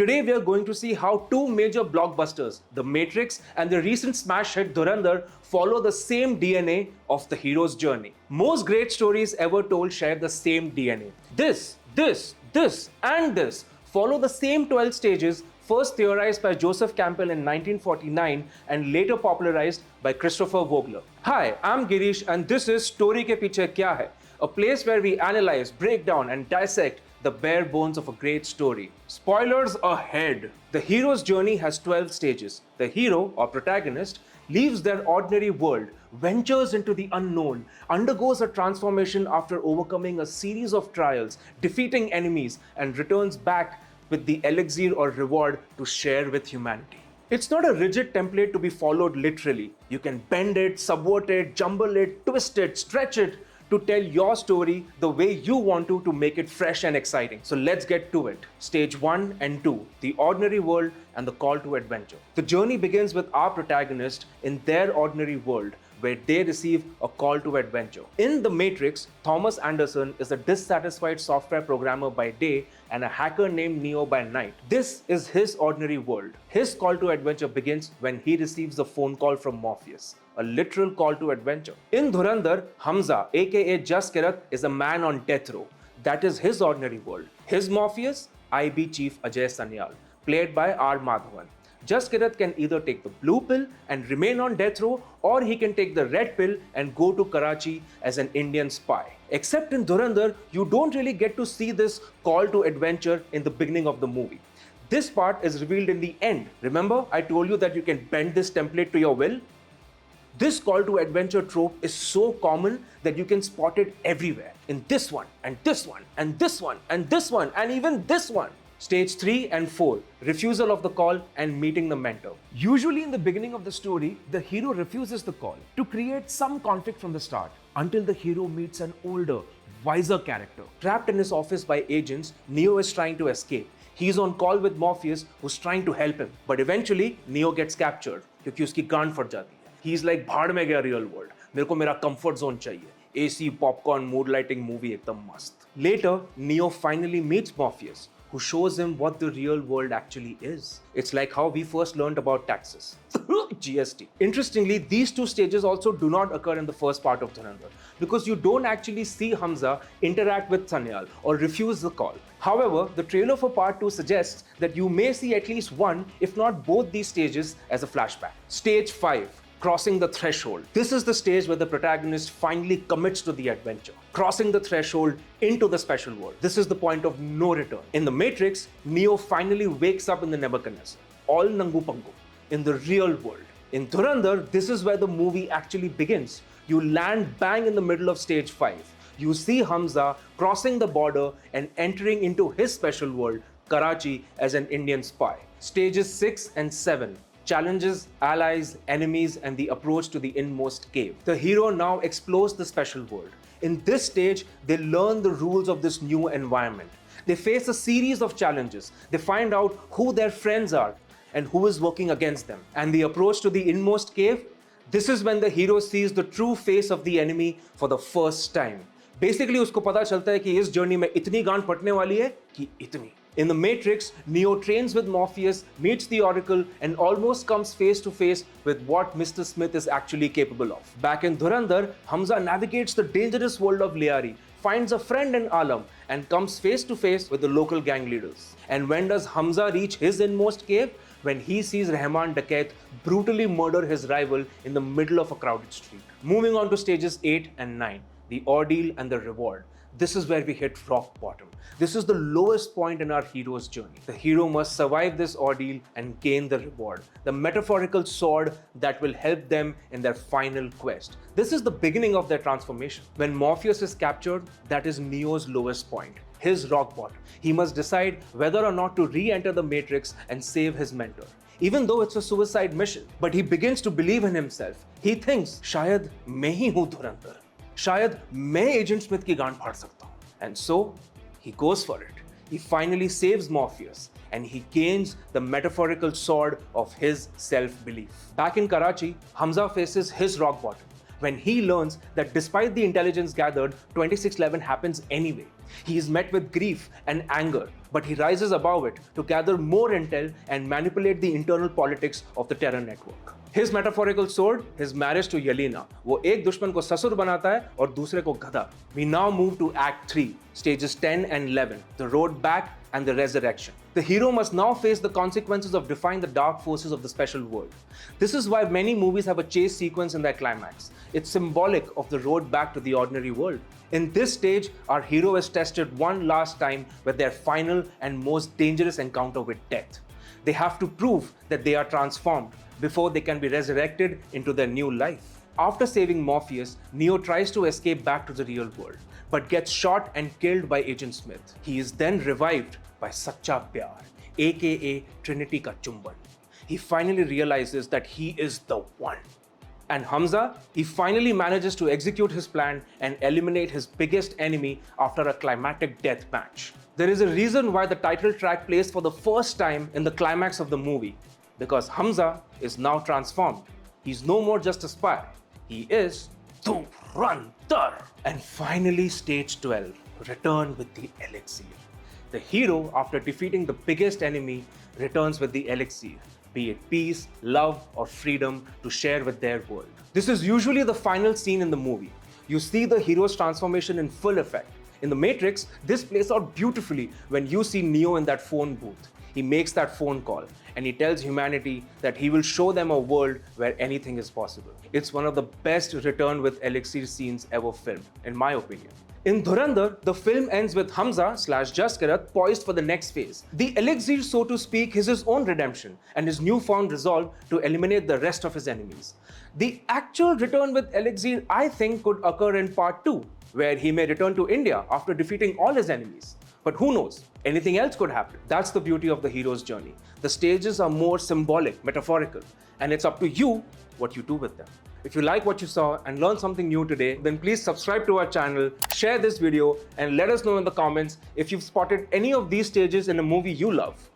Today we are going to see how two major blockbusters, The Matrix and the recent smash hit Dhurandhar, follow the same DNA of the hero's journey. Most great stories ever told share the same DNA. This, and this follow the same 12 stages first theorized by Joseph Campbell in 1949 and later popularized by Christopher Vogler. Hi, I'm Girish and this is Story Ke Piche Kya Hai, a place where we analyze, break down and dissect the bare bones of a great story. Spoilers ahead! The hero's journey has 12 stages. The hero, or protagonist, leaves their ordinary world, ventures into the unknown, undergoes a transformation after overcoming a series of trials, defeating enemies, and returns back with the elixir or reward to share with humanity. It's not a rigid template to be followed literally. You can bend it, subvert it, jumble it, twist it, stretch it, to tell your story the way you want to make it fresh and exciting. So let's get to it. Stage 1 and 2, the ordinary world and the call to adventure. The journey begins with our protagonist in their ordinary world where they receive a call to adventure. In The Matrix, Thomas Anderson is a dissatisfied software programmer by day and a hacker named Neo by night. This is his ordinary world. His call to adventure begins when he receives a phone call from Morpheus, a literal call to adventure. In Dhurandhar, Hamza, aka Jaskirat, is a man on death row. That is his ordinary world. His Morpheus, IB Chief Ajay Sanyal, played by R. Madhavan. Jaskirat can either take the blue pill and remain on death row, or he can take the red pill and go to Karachi as an Indian spy. Except in Dhurandhar, you don't really get to see this call to adventure in the beginning of the movie. This part is revealed in the end. Remember, I told you that you can bend this template to your will? This call to adventure trope is so common that you can spot it everywhere. In this one, and this one, and this one, and this one, and even this one. Stage 3 and 4, refusal of the call and meeting the mentor. Usually in the beginning of the story, the hero refuses the call to create some conflict from the start until the hero meets an older, wiser character. Trapped in his office by agents, Neo is trying to escape. He's on call with Morpheus who's trying to help him. But eventually, Neo gets captured क्योंकि उसकी गांड फट जाती है. He's like भाड़ में गया real world. मेरे को मेरा comfort zone चाहिए. AC, popcorn, mood lighting movie एकदम मस्त. Later, Neo finally meets Morpheus, who shows him what the real world actually is. It's like how we first learned about taxes. GST. Interestingly, these two stages also do not occur in the first part of Dhurandhar because you don't actually see Hamza interact with Sanyal or refuse the call. However, the trailer for part 2 suggests that you may see at least one, if not both these stages as a flashback. Stage 5. Crossing the threshold. This is the stage where the protagonist finally commits to the adventure, crossing the threshold into the special world. This is the point of no return. In The Matrix, Neo finally wakes up in the Nebuchadnezzar, all nangu pangu, in the real world. In Dhurandhar, this is where the movie actually begins. You land bang in the middle of stage 5. You see Hamza crossing the border and entering into his special world, Karachi, as an Indian spy. Stages 6 and 7. Challenges, allies, enemies, and the approach to the inmost cave. The hero now explores the special world. In this stage, they learn the rules of this new environment. They face a series of challenges. They find out who their friends are and who is working against them. And the approach to the inmost cave, this is when the hero sees the true face of the enemy for the first time. Basically, उसको पता चलता है कि इस journey में इतनी गांड फटने वाली है कि इतनी. In The Matrix, Neo trains with Morpheus, meets the Oracle, and almost comes face to face with what Mr. Smith is actually capable of. Back in Dhurandhar, Hamza navigates the dangerous world of Lyari, finds a friend in Alam, and comes face to face with the local gang leaders. And when does Hamza reach his inmost cave? When he sees Rahman Dakat brutally murder his rival in the middle of a crowded street. Moving on to stages 8 and 9, the ordeal and the reward. This is where we hit rock bottom. This is the lowest point in our hero's journey. The hero must survive this ordeal and gain the reward, the metaphorical sword that will help them in their final quest. This is the beginning of their transformation. When Morpheus is captured, that is Neo's lowest point, his rock bottom. He must decide whether or not to re-enter the Matrix and save his mentor, even though it's a suicide mission. But he begins to believe in himself. He thinks, शायद मैं ही हूँ धुरंधर. शायद मैं agent Smith की गांड फाड़ सकता हूं. And so he goes for it. He finally saves Morpheus and he gains the metaphorical sword of his self-belief. Back in Karachi, Hamza faces his rock bottom. when he learns that despite the intelligence gathered, 2611 happens anyway. He is met with grief and anger, but he rises above it to gather more intel and manipulate the internal politics of the terror network. His metaphorical sword, his marriage to Yelena, वो एक दुश्मन को ससुर बनाता है और दूसरे को गधा. We now move to Act 3, stages 10 and 11, the road back and the resurrection. The hero must now face the consequences of defying the dark forces of the special world. This is why many movies have a chase sequence in their climax. It's symbolic of the road back to the ordinary world. In this stage, our hero is tested one last time with their final and most dangerous encounter with death. They have to prove that they are transformed before they can be resurrected into their new life. After saving Morpheus, Neo tries to escape back to the real world, but gets shot and killed by Agent Smith. He is then revived by Sacha Pyar, aka Trinity Ka Chumban. He finally realizes that he is the one. And Hamza, he finally manages to execute his plan and eliminate his biggest enemy after a climactic death match. There is a reason why the title track plays for the first time in the climax of the movie, because Hamza is now transformed. He's no more just a spy. He is Dhurandhar. And finally, stage 12, return with the Elixir. The hero, after defeating the biggest enemy, returns with the Elixir, be it peace, love, or freedom to share with their world. This is usually the final scene in the movie. You see the hero's transformation in full effect. In The Matrix, this plays out beautifully when you see Neo in that phone booth. He makes that phone call and he tells humanity that he will show them a world where anything is possible. It's one of the best return with Elixir scenes ever filmed, in my opinion. In Dhurandhar, the film ends with Hamza / Jaskirat poised for the next phase. The Elixir, so to speak, is his own redemption and his newfound resolve to eliminate the rest of his enemies. The actual return with Elixir, I think, could occur in part 2, where he may return to India after defeating all his enemies. But who knows? Anything else could happen. That's the beauty of the hero's journey. The stages are more symbolic, metaphorical, and it's up to you what you do with them. If you like what you saw and learned something new today, then please subscribe to our channel, share this video, and let us know in the comments if you've spotted any of these stages in a movie you love.